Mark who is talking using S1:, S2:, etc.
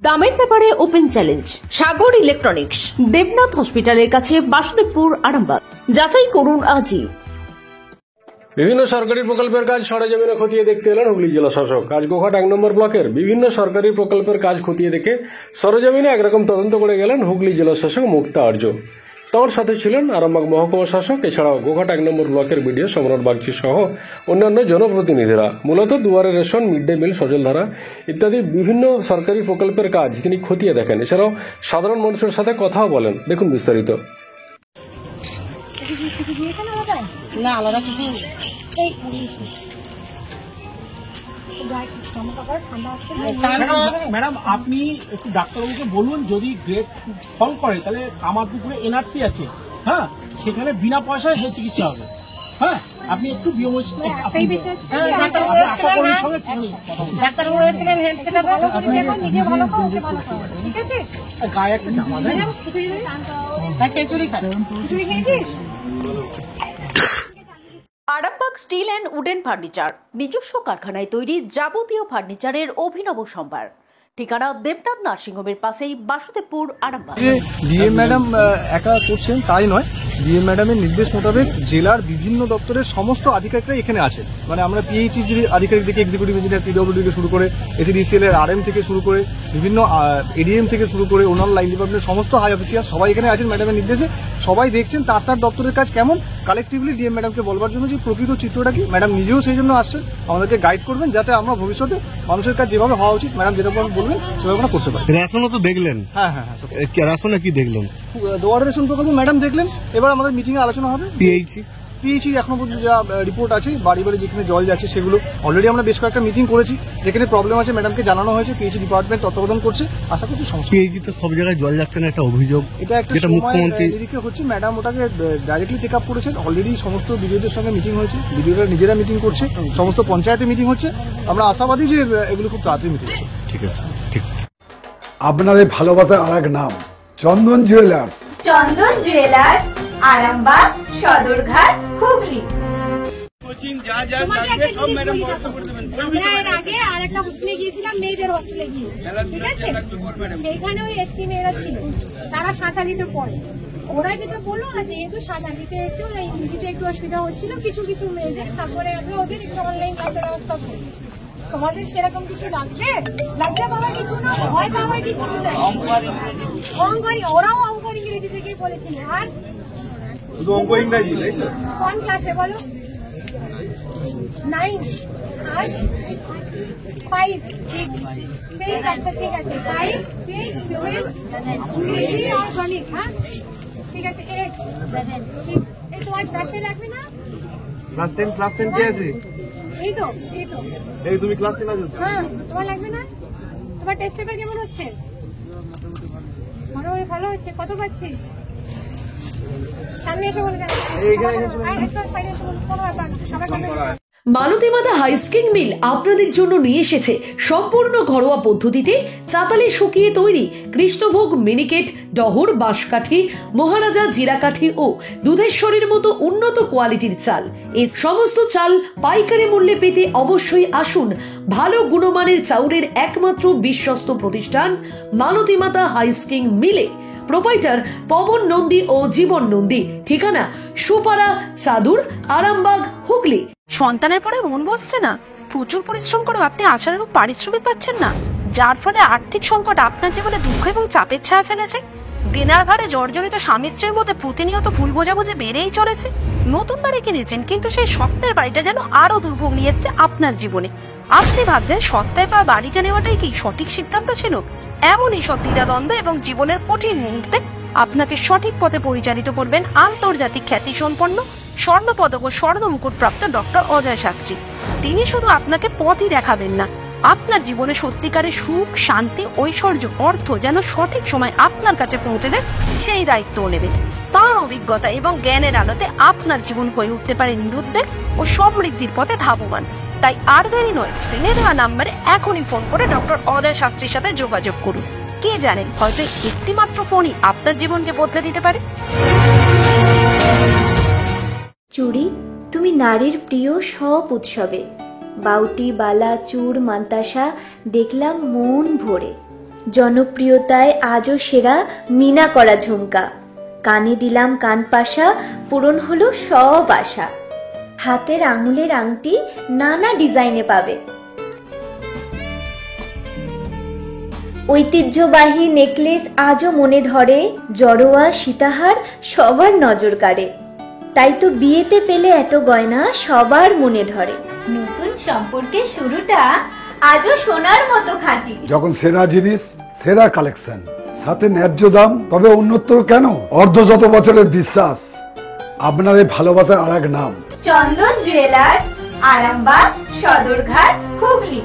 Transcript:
S1: দামের ব্যাপারে open challenge সাগর electronics, Debnath হসপিটালের কাছে, বাসুদেবপুর, আরামবাগ। যাচাই করুন আজই।
S2: বিভিন্ন সরকারি প্রকল্পের কাজ সরেজমিনে খতিয়ে দেখতে এলেন হুগলি জেলা শাসক। আজ গোঘাট 1 নম্বর ব্লকের বিভিন্ন সরকারি প্রকল্পের কাজ খতিয়ে দেখে সরেজমিনে একরকম তদন্ত করে গেলেন হুগলি জেলা শাসক মুক্তা আর্য। তাঁর সাথে ছিলেন আরামবাগ মহকুমা শাসক, এছাড়াও গোঘাট 1 নম্বর ব্লকের বিডিও সম্রাট বাগচি সহ অন্যান্য জনপ্রতিনিধিরা। মূলত দুয়ারে ration, mid day meal, Sajaldhara ইত্যাদি বিভিন্ন সরকারি প্রকল্পের কাজ তিনি খতিয়ে দেখেন। এছাড়াও সাধারণ মানুষের সাথে কথাও বলেন। দেখুন বিস্তারিত।
S3: না আলাদা কিছু ম্যাডাম, আপনি একটু ডাক্তারবাবুকে বলুন যদি গ্রেড ফল করে তাহলে আমার দুপুরে এনআরসি আছে, হ্যাঁ, সেখানে বিনা পয়সায় হেলথ চিকিৎসা হবে। হ্যাঁ, আপনি একটু গায়ে একটা জামা দেন।
S1: Arambagh steel and wooden furniture, নিজস্ব কারখানায় তৈরি যাবতীয় ফার্নিচারের অভিনব সম্ভার। ঠিকানা দেবনাথ নার্সিংহোমের পাশেই, বাসুদেবপুর, আরামবাগ।
S4: ডিএম ম্যাডাম একা করছেন তাই নয়, ডিএম ম্যাডামের নির্দেশ মোতাবেক জেলার বিভিন্ন দপ্তরের সমস্ত আধিকারিকরা এখানে আছেন। মানে আমরা পিএইচই যদি আধিকারিক থেকে এক্সিকিউটিভ ইঞ্জিনিয়ার, পিডব্লিউডি থেকে শুরু করে এসিডিসিএল এর আরএম থেকে শুরু করে বিভিন্ন এডিএম থেকে শুরু করে অন্যান্য লাইন ডিপার্টমেন্টের সমস্ত হাই অফিসিয়াল সবাই এখানে আছেন ম্যাডামের নির্দেশে। সবাই দেখছেন তার দপ্তরের কাজ কেমন, কালেকটিভলি ডিএম ম্যাডামকে বলবার জন্য যে প্রকৃত চিত্রটা কি। ম্যাডাম নিজেও সেই জন্য আসছেন, আমাদেরকে গাইড করবেন যাতে আমরা ভবিষ্যতে মানুষের কাজ যেভাবে হওয়া উচিত ম্যাডাম যেটা বলবেন সেভাবে আমরা করতে পারি।
S5: রেশনও তো দেখলেন? হ্যাঁ, রেশনে কি দেখলেন?
S4: দুয়ারে রেশন প্রকল্প ম্যাডাম দেখলেন। এবার আমাদের মিটিং এ আলোচনা হবে। পিএইচই এখনো পর্যন্ত যা রিপোর্ট আছে, বাড়ি বাড়ি যেখানে জল যাচ্ছে সেগুলো অলরেডি আমরা বেশ কয়েকটা মিটিং করেছি। যেখানে প্রবলেম আছে ম্যাডামকে জানানো হয়েছে, পিএইচই ডিপার্টমেন্ট তত্ত্বাবধান করছে। আশা করছি সমস্যা।
S5: পিএইচই তো সব জায়গায় জল যাচ্ছে না, একটা অভিযোগ।
S4: এটা একটা মুখ্যমন্ত্রী নিরিখে হচ্ছে, ম্যাডাম ওটাকে ডাইরেক্টলি টেক আপ করেছেন। অলরেডি সমস্ত বিডিওদের সঙ্গে মিটিং হয়েছে, বিডিওরা নিজেরা মিটিং করছে, সমস্ত পঞ্চায়েতে মিটিং হচ্ছে। আমরা আশাবাদী যে এগুলো খুব তাড়াতাড়ি মিটিং হবে।
S5: ঠিক আছে, ঠিক।
S6: আপনাদের ভালোবাসার আরেক নাম চন্দন জুয়েলার্স।
S7: চন্দন জুয়েলার্স, আরামবাগ, সদরঘাট, হুগলি।
S8: আগে আর একটা হোস্টেলে গিয়েছিলাম, মেয়েদের হোস্টেলে গিয়েছিলাম, ঠিক আছে? সেইখানে ওই এসটি মেয়েরা ছিল, তারা সাঁতারিতে পড়ে। ওরা যেটা বললো না, যেহেতু সাঁতারিতে এসছে ওরা ইংরেজিতে একটু অসুবিধা হচ্ছিল কিছু কিছু মেয়েদের, তারপরে আমরা ওদের একটু অনলাইন ক্লাসের ব্যবস্থা করি। তোমাদের সেরকম কিছু লাগবে? লজ্জা পাওয়ার কিছু না, ভয় পাওয়ার কিছু না। অঙ্করি, ওরাও অঙ্কর ইংরেজি থেকেই বলেছিল। আর কোন ক্লাসে বলো? 9 আর 5, 6, ঠিক আছে, ঠিক আছে। 5, 6, 7 ইংরেজি আর গণিত, হ্যাঁ ঠিক আছে। 8, 7 এই তোমার ক্লাসে লাগবে না?
S4: ক্লাস 10 কে আছে?
S8: এই তো
S4: এই তুমি ক্লাস 10 আছো?
S8: হ্যাঁ, তোমার লাগবে না? তোমার টেস্ট পেপার কেমন হচ্ছে? ভালো হচ্ছে। কত পাচ্ছিস? সামনে এসে বলে যাবে। কোনো ব্যাপার না, সবাই
S1: মালতীমাতা হাইস্কিং মিল আপনাদের জন্য নিয়ে এসেছে সম্পূর্ণ ঘরোয়া পদ্ধতিতে চাতালে শুকিয়ে তৈরি কৃষ্ণভোগ, মিনিকেট, ডহর, বাঁশকাঠি, মহারাজা, জিরাকাঠি ও দুধেশ্বরীর মতো উন্নত কোয়ালিটির চাল। এই সমস্ত চাল পাইকারি মূল্যে পেতে অবশ্যই আসুন ভালো গুণমানের চাউলের একমাত্র বিশ্বস্ত প্রতিষ্ঠান মালতীমাতা হাইস্কিং মিলে। প্রোপাইটার পবন নন্দী ও জীবন নন্দী। ঠিকানা সুপারা, চাদুর, আরামবাগ, হুগলি।
S9: সন্তানের পরে মন বসছে না, প্রচুর পরিশ্রম করেও আপনি আশানুরূপ পারিশ্রমিক পাচ্ছেন না, যার ফলে আর্থিক সংকট আপনার জীবনে দুঃখ এবং চাপের ছায়া ফেলেছে। দেনার ভারে জর্জরিত স্বামী স্ত্রীর মধ্যে প্রতিনিয়ত ভুল বোঝাবুঝি বেড়েই চলেছে। নতুন বাড়ি কিনেছেন, কিন্তু সেই স্বপ্নের বাড়িটা যেন আরো দুর্ভোগ নিয়ে এসছে আপনার জীবনে। আপনি ভাবছেন সস্তায় পাওয়া বাড়িটা নেওয়াটাই কি সঠিক সিদ্ধান্ত ছিল? এমনই সব দ্বিধাদ্বন্দ্ব এবং জীবনের কঠিন মুহূর্তে আপনাকে সঠিক পথে পরিচালিত করবেন আন্তর্জাতিক খ্যাতিসম্পন্ন স্বর্ণপদক ও স্বর্ণ মুকুট প্রাপ্ত ডক্টর অজয় শাস্ত্রী। তিনি শুধু আপনাকে পথই দেখাবেন না, আপনার জীবনে সত্যিকারের সুখ, শান্তি, ঐশ্বর্য, অর্থ যেন সঠিক সময় আপনার কাছে পৌঁছে দেয় সেই দায়িত্বও নেবেন। তার অভিজ্ঞতা এবং জ্ঞানের আলোতে আপনার জীবন হয়ে উঠতে পারে নিরুদ্বেগ ও সমৃদ্ধির পথে ধাবমান। তাই আর দেরি নয়, স্ক্রিনে দেওয়া নাম্বারে এখনই ফোন করে ডক্টর অজয় শাস্ত্রীর সাথে যোগাযোগ করুন। কে জানেন, হয়তো একটি মাত্র ফোনই আপনার জীবনকে বদলে দিতে পারে।
S7: চুড়ি, তুমি নারীর প্রিয় সব উৎসবে। বাউটি, বালা, চূড়, মান্তাসা দেখলাম মন ভরে। জনপ্রিয়তায় আজও সেরা মিনা করা ঝুমকা। কানে দিলাম কান পাশা, পূরণ হলো সব আশা। হাতের আঙুলের আংটি নানা ডিজাইনে পাবে। ঐতিহ্যবাহী নেকলেস আজও মনে ধরে, জড়োয়া সীতাহার সবার নজর কাড়ে। তাই তো বিয়েতে পেলে এত গয়না সবার মনে ধরে। নতুন সম্পর্কের শুরুটা আজও সোনার মতো খাঁটি।
S6: যখন সেরা জিনিস, সেরা কালেকশন, সাথে ন্যায্য দাম, তবে উন্নতর কেন? অর্ধশত বছরের বিশ্বাস, আপনাদের ভালোবাসার আর এক নাম
S7: চন্দন জুয়েলার্স, আরামবাগ, সদরঘাট, হুগলি।